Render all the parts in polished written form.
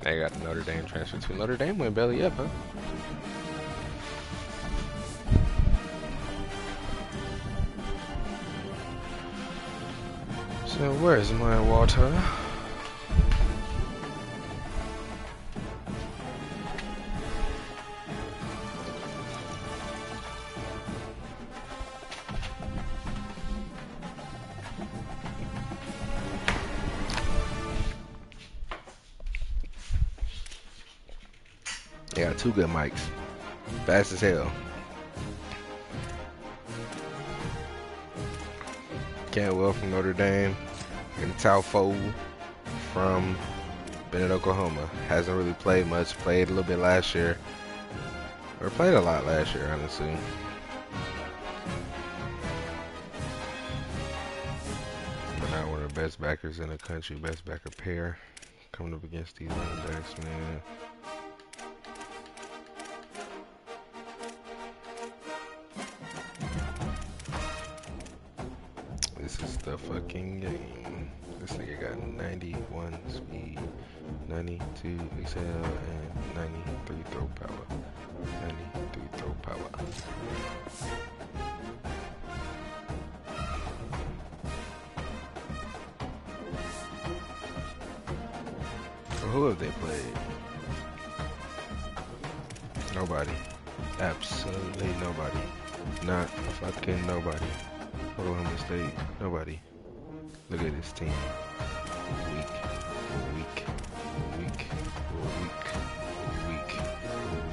They got Notre Dame transfer to Notre Dame went belly up, huh? So where's my water? They got two good mics. Fast as hell. Cantwell from Notre Dame and Taufo from Bennett, Oklahoma. Hasn't really played much. Played a little bit last year. Or played a lot last year, honestly. But not one of the best backers in the country. Best backer pair. Coming up against these running backs, man. This is the fucking game. This nigga got 91 speed, 92 excel, and 93 throw power. 93 throw power. So who have they played? Nobody. Absolutely nobody. Not fucking nobody. Oklahoma State, nobody. Look at this team. Weak, weak, weak, weak,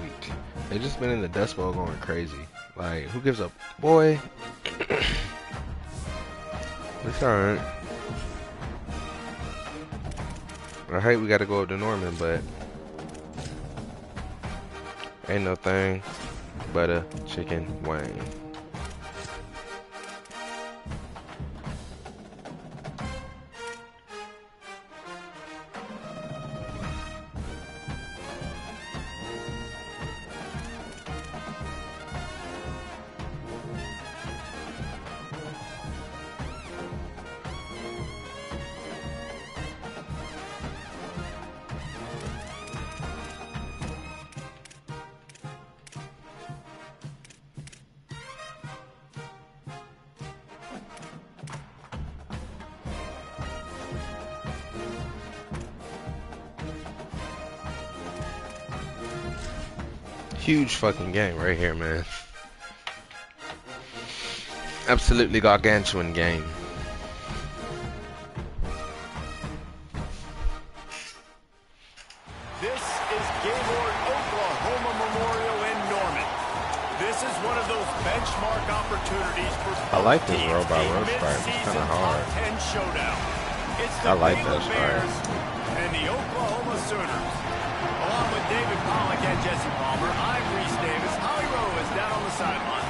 weak. They just been in the Dust Bowl going crazy. Like, who gives up? Boy. It's alright. I hate we gotta go up to Norman, but ain't no thing but a chicken wing. Huge fucking game right here, man. Absolutely gargantuan game. This is Baylor, Oklahoma Memorial in Norman. This is one of those benchmark opportunities for I like this row by row start. It's kind of hard. It's the I like Baylor that start. Bears and the Oklahoma Sooners. Along with David Pollock and Jesse Palmer, I'm Reese Davis. Holly Rowe is down on the sideline.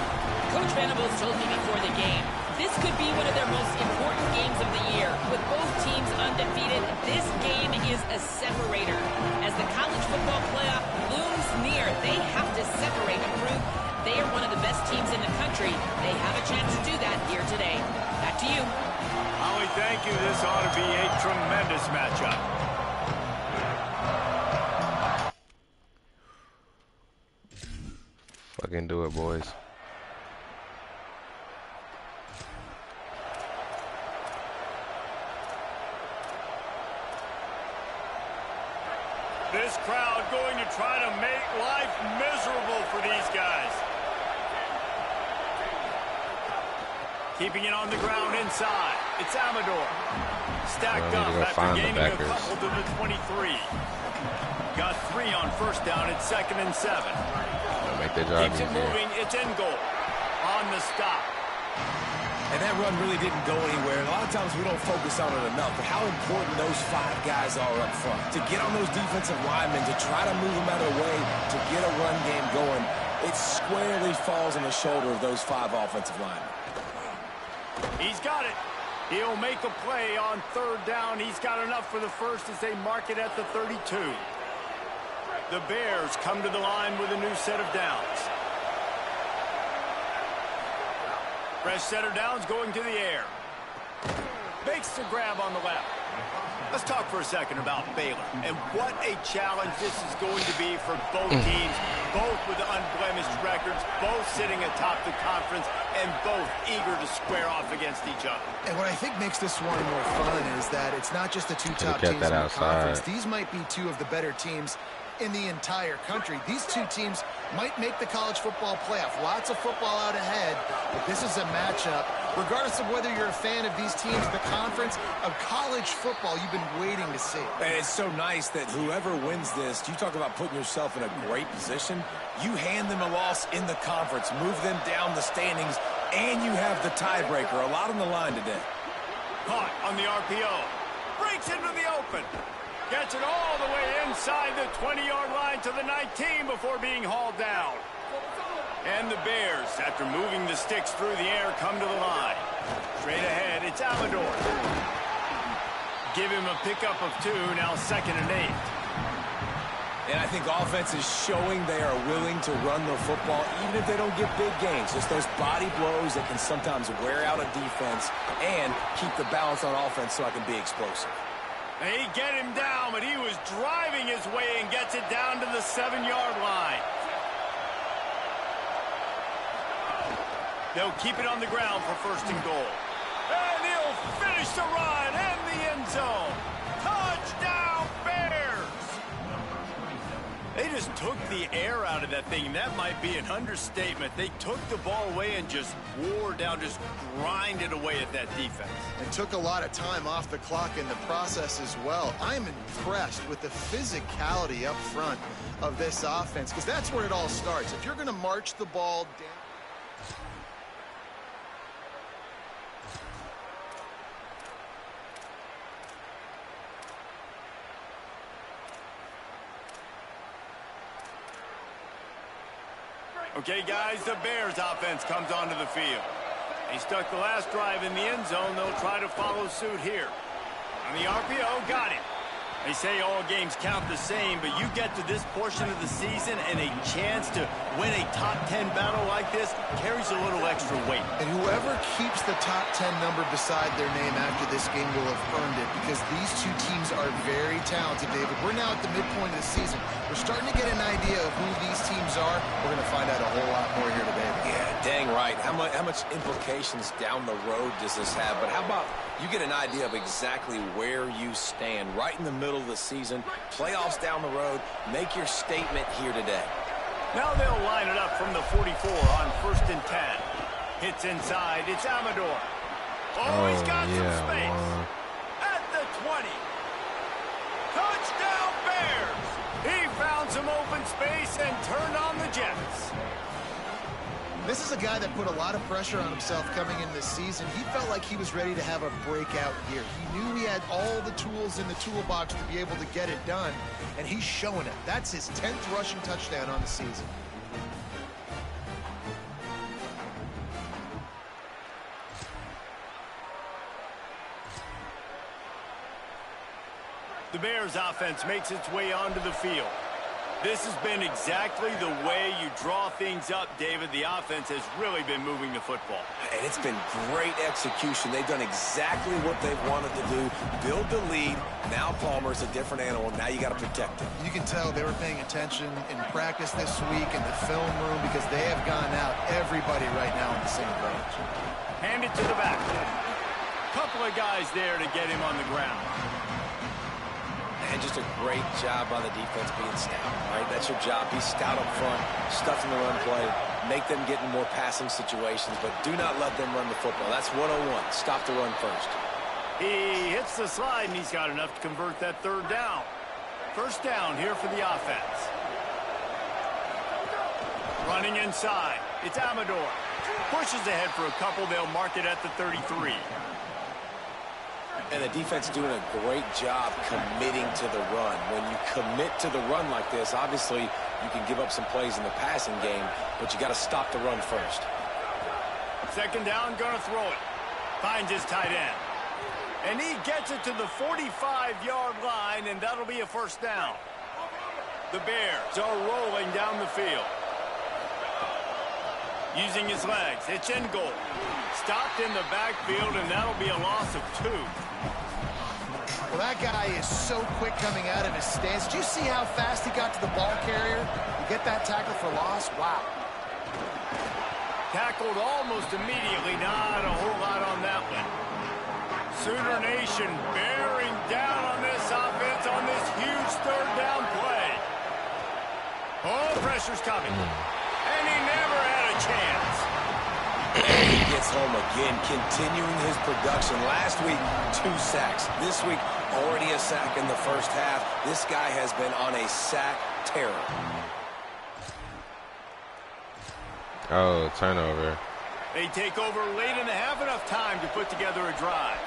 Coach Venables told me before the game, this could be one of their most important games of the year. With both teams undefeated, this game is a separator. As the college football playoff looms near, they have to separate and prove they are one of the best teams in the country. They have a chance to do that here today. Back to you. Holly, thank you. This ought to be a tremendous matchup. Fucking do it, boys. This crowd going to try to make life miserable for these guys. Keeping it on the ground inside. It's Amador. Stacked up after gaining a couple to the 23. Got 3 on first down at 2nd and 7. Make their job Keeps it easier. moving. It's in goal. On the stop. And that run really didn't go anywhere. And a lot of times we don't focus on it enough. But how important those 5 guys are up front. To get on those defensive linemen, to try to move them out of the way, to get a run game going, it squarely falls on the shoulder of those 5 offensive linemen. He's got it. He'll make a play on 3rd down. He's got enough for the first as they mark it at the 32. The Bears come to the line with a new set of downs. Fresh set of downs going to the air. Makes the grab on the left. Let's talk for a second about Baylor and what a challenge this is going to be for both teams, both with unblemished records, both sitting atop the conference, and both eager to square off against each other. And what I think makes this one more fun is that it's not just the two top teams in the conference. These might be two of the better teams in the entire country. These two teams might make the college football playoff. Lots of football out ahead, but this is a matchup. Regardless of whether you're a fan of these teams, the conference of college football you've been waiting to see. And it's so nice that whoever wins this, you talk about putting yourself in a great position, you hand them a loss in the conference, move them down the standings, and you have the tiebreaker. A lot on the line today. Caught on the RPO. Breaks into the open. Gets it all the way inside the 20-yard line to the 19 before being hauled down. And the Bears, after moving the sticks through the air, come to the line. Straight ahead, it's Amador. Give him a pickup of 2, now 2nd and 8. And I think offense is showing they are willing to run the football, even if they don't get big gains. Just those body blows that can sometimes wear out a defense and keep the balance on offense so I can be explosive. They get him down, but he was driving his way and gets it down to the 7-yard line. They'll keep it on the ground for 1st and goal. And he'll finish the run and the end zone. Touchdown, Bears! They just took the air out of that thing, and that might be an understatement. They took the ball away and just wore down, just grinded away at that defense. And took a lot of time off the clock in the process as well. I'm impressed with the physicality up front of this offense, because that's where it all starts. If you're going to march the ball down. Okay, guys, the Bears offense comes onto the field. They stuck the last drive in the end zone. They'll try to follow suit here. On the RPO, got him. They say all games count the same, but you get to this portion of the season and a chance to win a top 10 battle like this carries a little extra weight. And whoever keeps the top 10 number beside their name after this game will have earned it, because these two teams are very talented, David. We're now at the midpoint of the season. We're starting to get an idea of who these teams are. We're going to find out a whole lot more here today. Yeah, dang right. How much implications down the road does this have? But how about you get an idea of exactly where you stand right in the middle of the season, playoffs down the road, make your statement here today. Now they'll line it up from the 44 on 1st and 10. Hits inside, it's Amador. Oh, he's got some space. At the 20. Touchdown, Bears! He found some open space and turned on the Jets. This is a guy that put a lot of pressure on himself coming in this season. He felt like he was ready to have a breakout year. He knew he had all the tools in the toolbox to be able to get it done, and he's showing it. That's his 10th rushing touchdown on the season. The Bears offense makes its way onto the field. This has been exactly the way you draw things up, David. The offense has really been moving the football. And it's been great execution. They've done exactly what they've wanted to do. Build the lead. Now Palmer's a different animal. Now you got to protect him. You can tell they were paying attention in practice this week in the film room, because they have gone out everybody right now on the same page. Hand it to the back. Couple of guys there to get him on the ground. And just a great job by the defense being stout, right? That's your job. Be stout up front, stuff in the run play, make them get in more passing situations, but do not let them run the football. That's 101. Stop the run first. He hits the slide, and he's got enough to convert that 3rd down. 1st down here for the offense. Running inside. It's Amador. Pushes ahead for a couple. They'll mark it at the 33. And the defense doing a great job committing to the run. When you commit to the run like this, obviously you can give up some plays in the passing game, but you got to stop the run first. 2nd down, gonna throw it. Finds his tight end. And he gets it to the 45-yard line, and that'll be a 1st down. The Bears are rolling down the field. Using his legs, it's in goal. Stopped in the backfield, and that'll be a loss of 2. Well, Well, that guy is so quick coming out of his stance. Did you see how fast he got to the ball carrier? You get that tackle for loss? Wow. Tackled almost immediately. Not a whole lot on that one. Sooner Nation bearing down on this offense on this huge third down play. Oh, pressure's coming. And he never had a chance. And he gets home again, continuing his production. Last week, 2 sacks. This week, already a sack in the first half. This guy has been on a sack terror. Oh, turnover. They take over late in the half, enough time to put together a drive.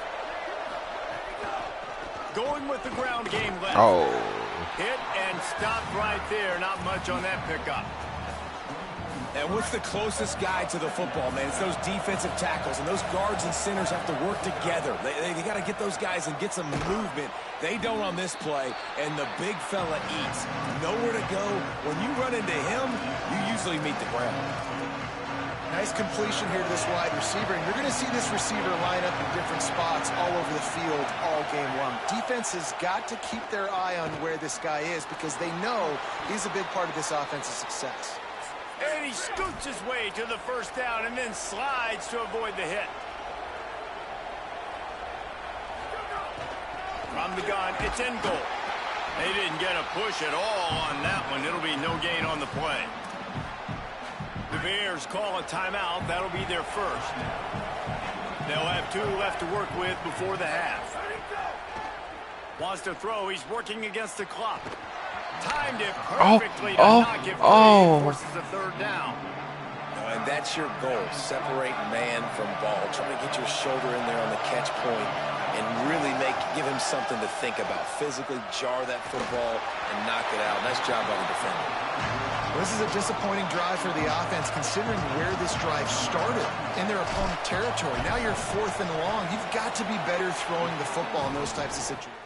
Going with the ground game left. Oh. Hit and stop right there. Not much on that pickup. And what's the closest guy to the football, man? It's those defensive tackles, and those guards and centers have to work together. They got to get those guys and get some movement. They don't on this play, and the big fella eats. Nowhere to go. When you run into him, you usually meet the ground. Nice completion here to this wide receiver, and you're going to see this receiver line up in different spots all over the field all game long. Defense has got to keep their eye on where this guy is because they know he's a big part of this offense's success. And he scoots his way to the first down and then slides to avoid the hit. From the gun, it's in goal. They didn't get a push at all on that one. It'll be no gain on the play. The Bears call a timeout. That'll be their first. They'll have 2 left to work with before the half. Wants to throw. He's working against the clock. Timed it perfectly to knock it free. Forces a third down. And that's your goal. Separate man from ball. Try to get your shoulder in there on the catch point and really give him something to think about. Physically jar that football and knock it out. Nice job by the defender. This is a disappointing drive for the offense considering where this drive started in their opponent territory. Now you're 4th and long. You've got to be better throwing the football in those types of situations.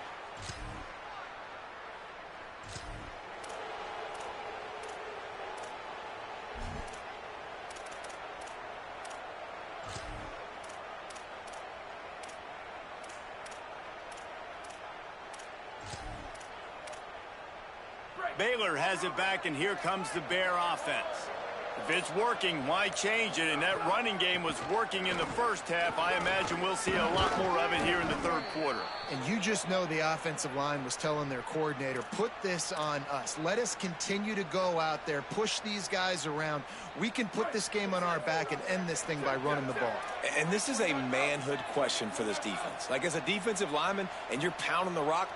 Baylor has it back, and here comes the Bear offense. If it's working, why change it? And that running game was working in the first half. I imagine we'll see a lot more of it here in the third quarter. And you just know the offensive line was telling their coordinator, put this on us. Let us continue to go out there, push these guys around. We can put this game on our back and end this thing by running the ball. And this is a manhood question for this defense. Like, as a defensive lineman, and you're pounding the rock,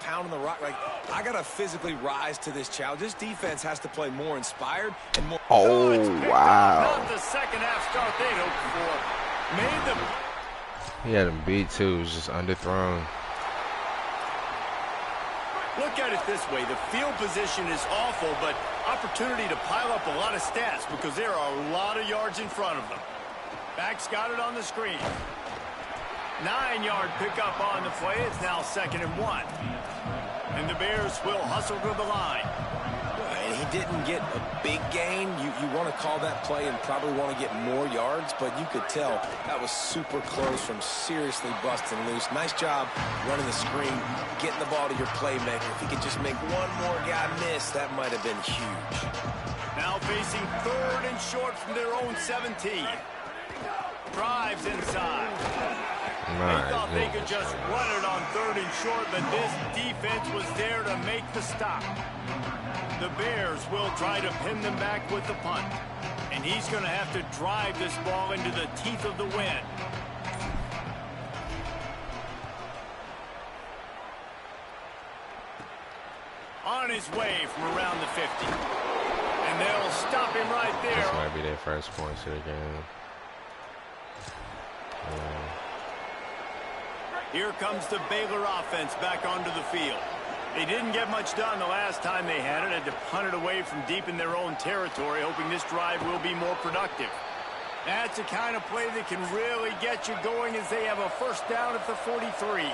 like, I got to physically rise to this challenge. This defense has to play more inspired and more... Oh, wow. Not the second half start they'd hoped for. Made them... He had him beat, too. It was just underthrown. Look at it this way. The field position is awful, but opportunity to pile up a lot of stats because there are a lot of yards in front of them. Back's got it on the screen. 9-yard pickup on the play. It's now 2nd and 1. And the Bears will hustle to the line. And he didn't get a big gain. You want to call that play and probably want to get more yards, but you could tell that was super close from seriously busting loose. Nice job running the screen, getting the ball to your playmaker. If he could just make one more guy miss, that might have been huge. Now facing 3rd and short from their own 17. Drives inside. They thought they could just run it on 3rd and short, but this defense was there to make the stop. The Bears will try to pin them back with the punt. And he's going to have to drive this ball into the teeth of the wind. On his way from around the 50. And they'll stop him right there. This might be their first points of the game. Here comes the Baylor offense back onto the field. They didn't get much done the last time they had it. Had to punt it away from deep in their own territory, hoping this drive will be more productive. That's the kind of play that can really get you going as they have a first down at the 43.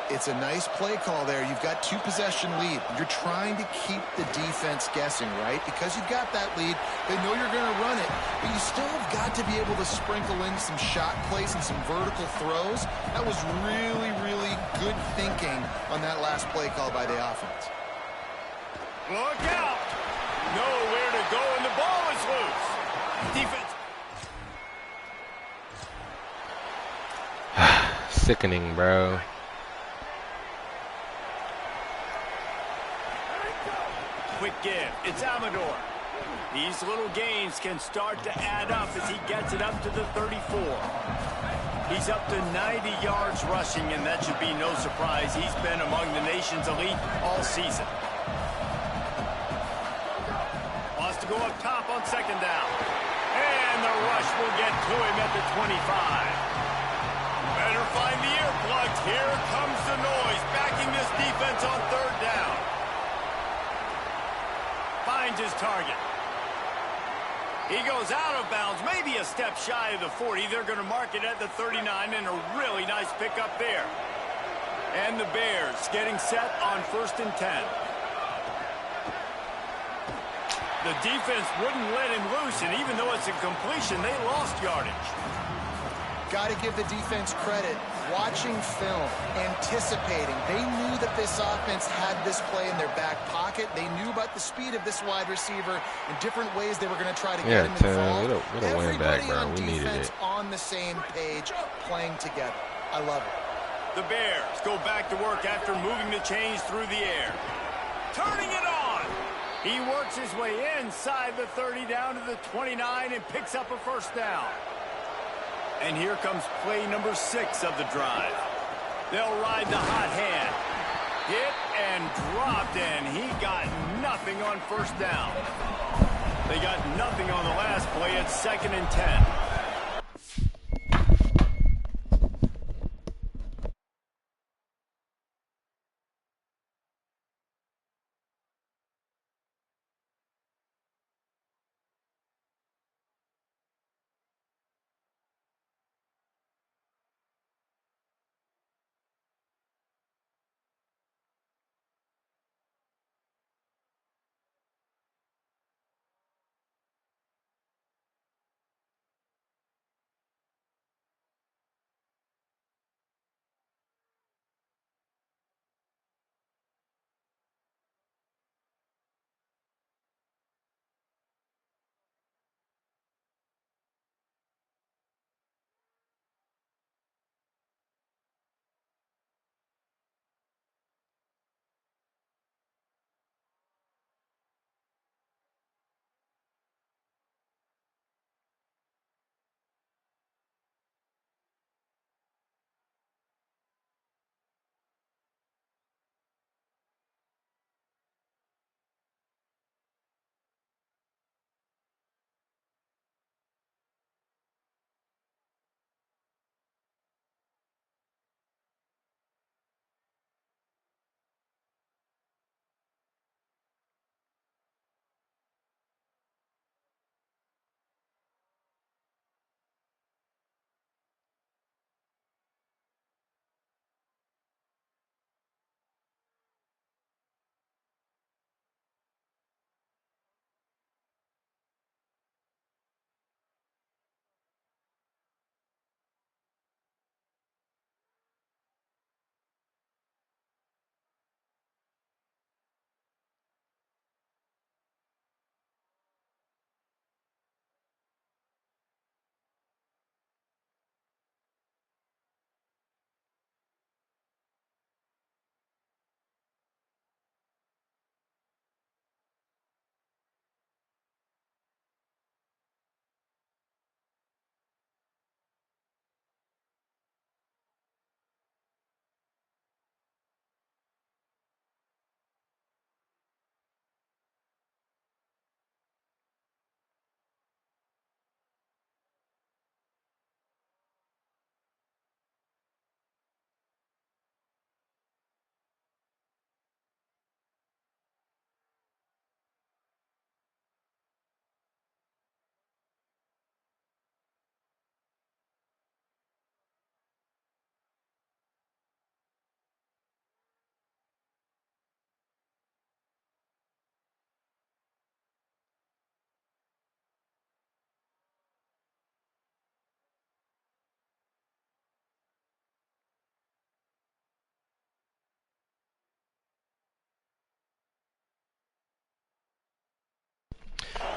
It's a nice play call there. You've got 2-possession lead. You're trying to keep the defense guessing, right? Because you've got that lead, they know you're going to run it, but you still have got to be able to sprinkle in some shot plays and some vertical throws. That was really, really good thinking on that last play call by the offense. Look out! Nowhere to go, and the ball is loose. Defense. Sickening, bro. Quick give. It's Amador. These little gains can start to add up as he gets it up to the 34. He's up to 90 yards rushing, and that should be no surprise. He's been among the nation's elite all season. Wants to go up top on second down. And the rush will get to him at the 25. Better find the earplugs. Here comes the noise, backing this defense on third down. Finds his target. He goes out of bounds, maybe a step shy of the 40. They're going to mark it at the 39, and a really nice pickup there. And the Bears getting set on 1st and 10. The defense wouldn't let him loose, and even though it's a completion, they lost yardage. Got to give the defense credit. Watching film, anticipating. They knew that this offense had this play in their back pocket. They knew about the speed of this wide receiver and different ways they were going to try to get him involved. What a win back, bro. We needed it. On the same page, playing together. I love it. The Bears go back to work after moving the chains through the air. Turning it on. He works his way inside the 30 down to the 29 and picks up a first down. And here comes play number 6 of the drive. They'll ride the hot hand. Hit and dropped, and he got nothing on first down. They got nothing on the last play at 2nd and 10.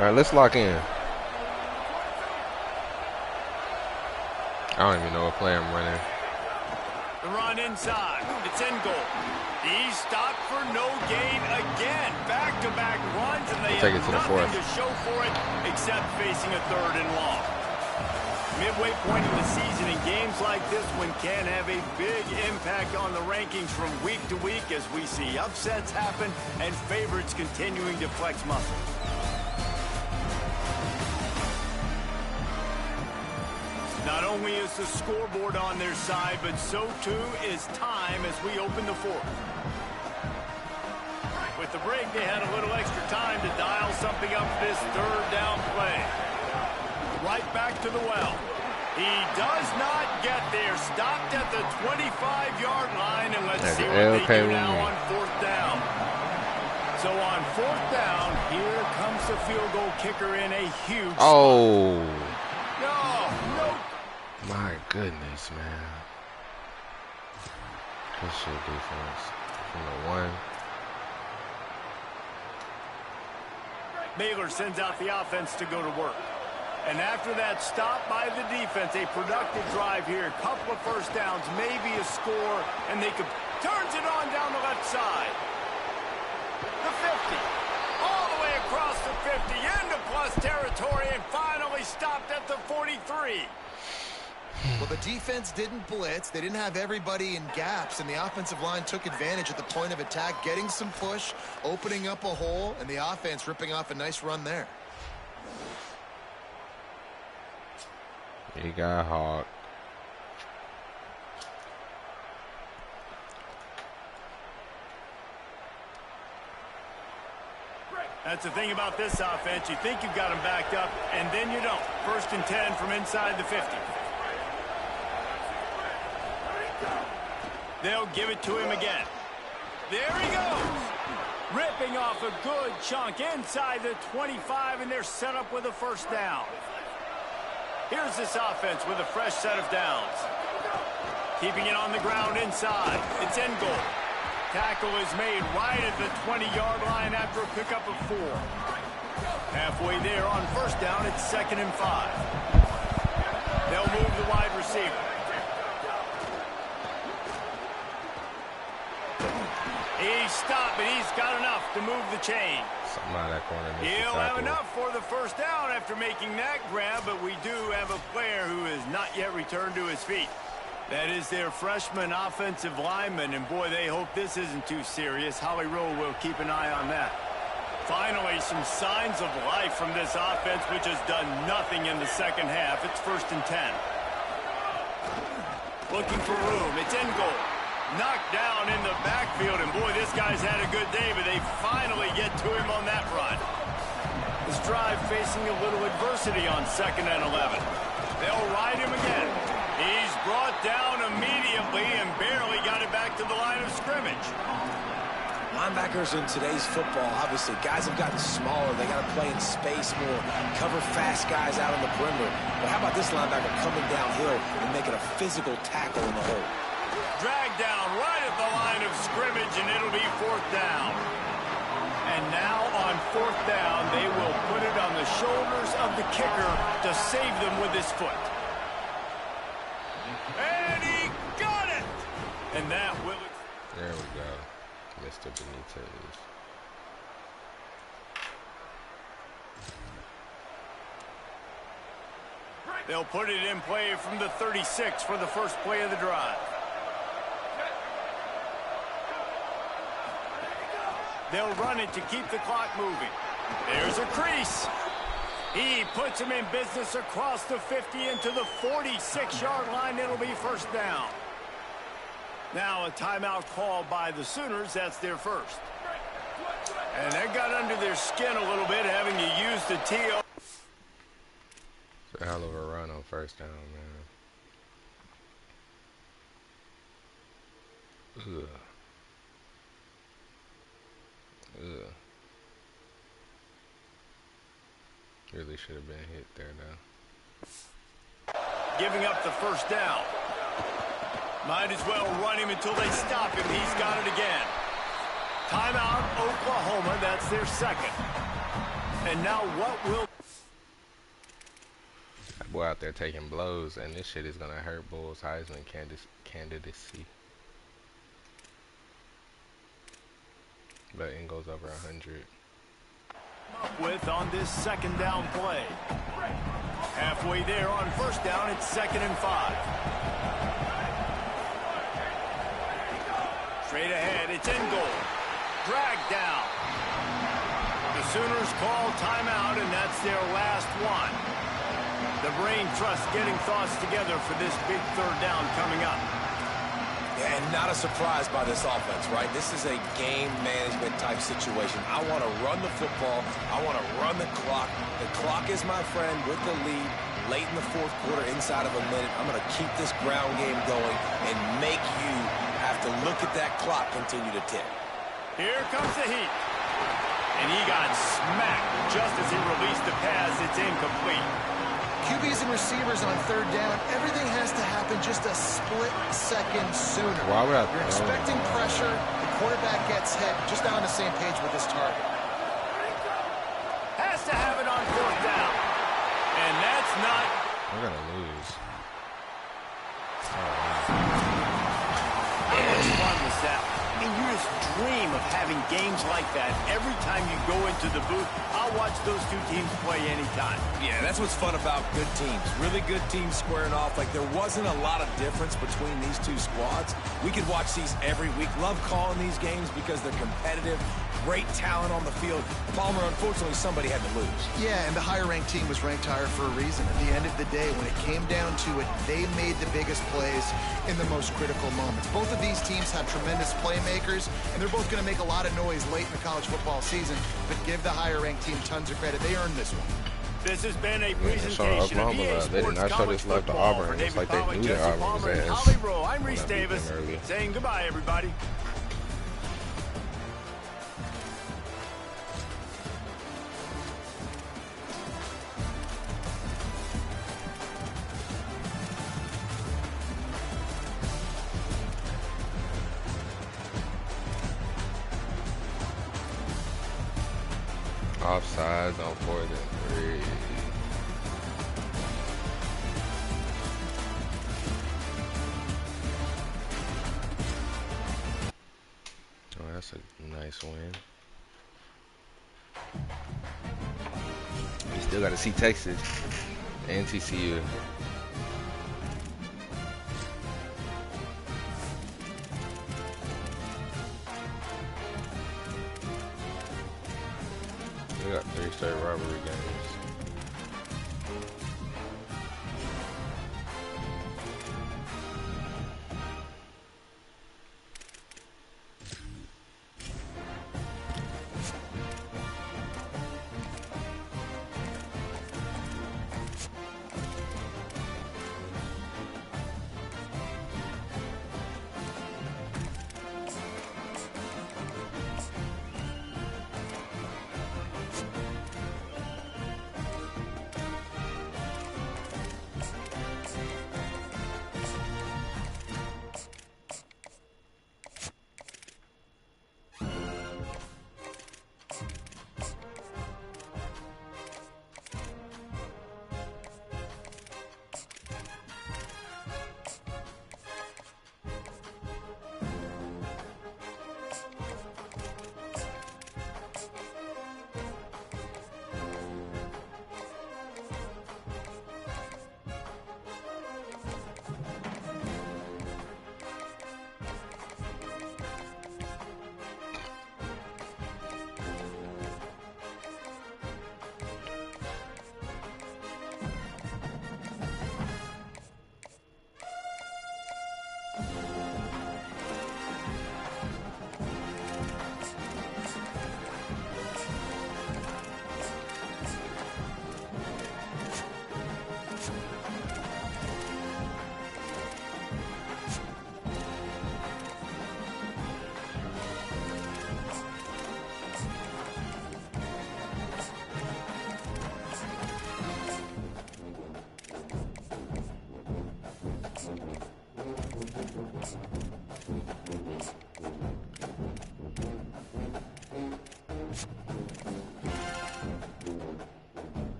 All right, let's lock in. I don't even know what play I'm running. The run inside. It's in goal. He's stopped for no gain again. Back-to-back runs, and they have nothing to show for it except facing a third and long. Midway point in the season, and games like this one can have a big impact on the rankings from week to week as we see upsets happen and favorites continuing to flex muscles. Not only is the scoreboard on their side, but so too is time as we open the fourth. With the break, they had a little extra time to dial something up for this third down play. Right back to the well. He does not get there. Stopped at the 25-yard line, and let's see what they do now on fourth down. So on fourth down, here comes the field goal kicker in a huge spot. No. My goodness, man. Good shit, defense. From the one. Baylor sends out the offense to go to work. And after that stop by the defense, a productive drive here. A couple of first downs, maybe a score, and they could turns it on down the left side. The 50. All the way across the 50, into plus territory, and finally stopped at the 43. Well, the defense didn't blitz. They didn't have everybody in gaps, and the offensive line took advantage at the point of attack, getting some push, opening up a hole, and the offense ripping off a nice run there. He got hawked. That's the thing about this offense. You think you've got them backed up, and then you don't. 1st and 10 from inside the 50. They'll give it to him again. There he goes. Ripping off a good chunk inside the 25, and they're set up with a first down. Here's this offense with a fresh set of downs. Keeping it on the ground inside. It's in goal. Tackle is made right at the 20-yard line after a pickup of 4. Halfway there on first down, it's 2nd and 5. They'll move the wide receiver. He's stopped, but he's got enough to move the chain. He'll have enough for the first down after making that grab, but we do have a player who has not yet returned to his feet. That is their freshman offensive lineman, and boy, they hope this isn't too serious. Holly Rowe will keep an eye on that. Finally, some signs of life from this offense, which has done nothing in the second half. It's 1st and 10. Looking for room. It's in goal. Knocked down in the backfield, and boy, this guy's had a good day, but they finally get to him on that run. This drive facing a little adversity on 2nd and 11. They'll ride him again. He's brought down immediately and barely got it back to the line of scrimmage. Linebackers in today's football, obviously, guys have gotten smaller. They got to play in space more, cover fast guys out on the perimeter. But how about this linebacker coming downhill and making a physical tackle in the hole? Dragged down right at the line of scrimmage, and it'll be 4th down. And now on 4th down, they will put it on the shoulders of the kicker to save them with his foot. And he got it! And that will... There we go. Mr. Benitez. They'll put it in play from the 36 for the first play of the drive. They'll run it to keep the clock moving. There's a crease. He puts him in business across the 50 into the 46-yard line. It'll be 1st down. Now a timeout call by the Sooners. That's their first. And that got under their skin a little bit, having to use the TO. It's a hell of a run on 1st down, man. Ugh. Ugh. Really should have been hit there, though. Giving up the first down. Might as well run him until they stop him. He's got it again. Timeout, Oklahoma. That's their second. And now what will... That boy out there taking blows, and this shit is going to hurt Bulls' Heisman candidacy. But it goes over 100. With on this second down play. Halfway there on first down, it's 2nd and 5. Straight ahead, it's in goal. Dragged down. The Sooners call timeout, and that's their last one. The brain trust getting thoughts together for this big third down coming up. And not a surprise by this offense, right? This is a game management type situation. I want to run the football. I want to run the clock. The clock is my friend with the lead. Late in the fourth quarter, inside of a minute, I'm going to keep this ground game going and make you have to look at that clock continue to tick. Here comes the heat. And he got smacked just as he released the pass. It's incomplete. QBs and receivers on third down, everything has to happen just a split second sooner. You're expecting pressure, the quarterback gets hit, just not on the same page with his target. Has to have it on fourth down. And that's not... We're going to lose. How much fun was that? I mean, you just dream of having games like that every time you go into the booth. I'll watch those two teams play anytime. Yeah, that's what's fun about good teams. Really good teams squaring off. Like, there wasn't a lot of difference between these two squads. We could watch these every week. Love calling these games because they're competitive. Great talent on the field. Palmer, unfortunately, somebody had to lose. Yeah, and the higher-ranked team was ranked higher for a reason. At the end of the day, when it came down to it, they made the biggest plays in the most critical moments. Both of these teams have tremendous playmakers, and they're both going to make a lot of noise late in the college football season, but give the higher-ranked team tons of credit. They earned this one. This has been a presentation of EA They did Sports not show College this love to Football. Auburn. For It's David like they Pollack, knew that Jesse Auburn was Palmer, and ass. Holly Rowe, I'm Reese When I beat them Davis early. saying goodbye, everybody. Offsides on 4th and 3. Oh, that's a nice win. You still got to see Texas and TCU. We got 3 straight rivalry games.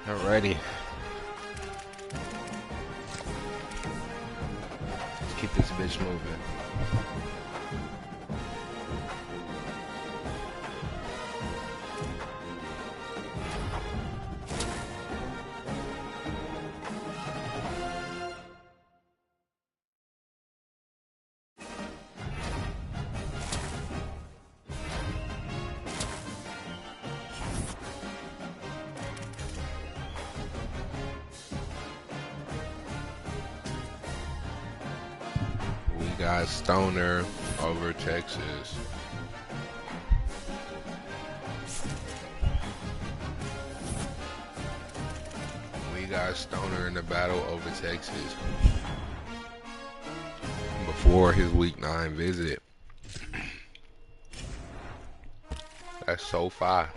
Alrighty. Let's keep this bitch moving. Got Stoner over Texas. We got Stoner in the battle over Texas before his Week 9 visit. That's so far.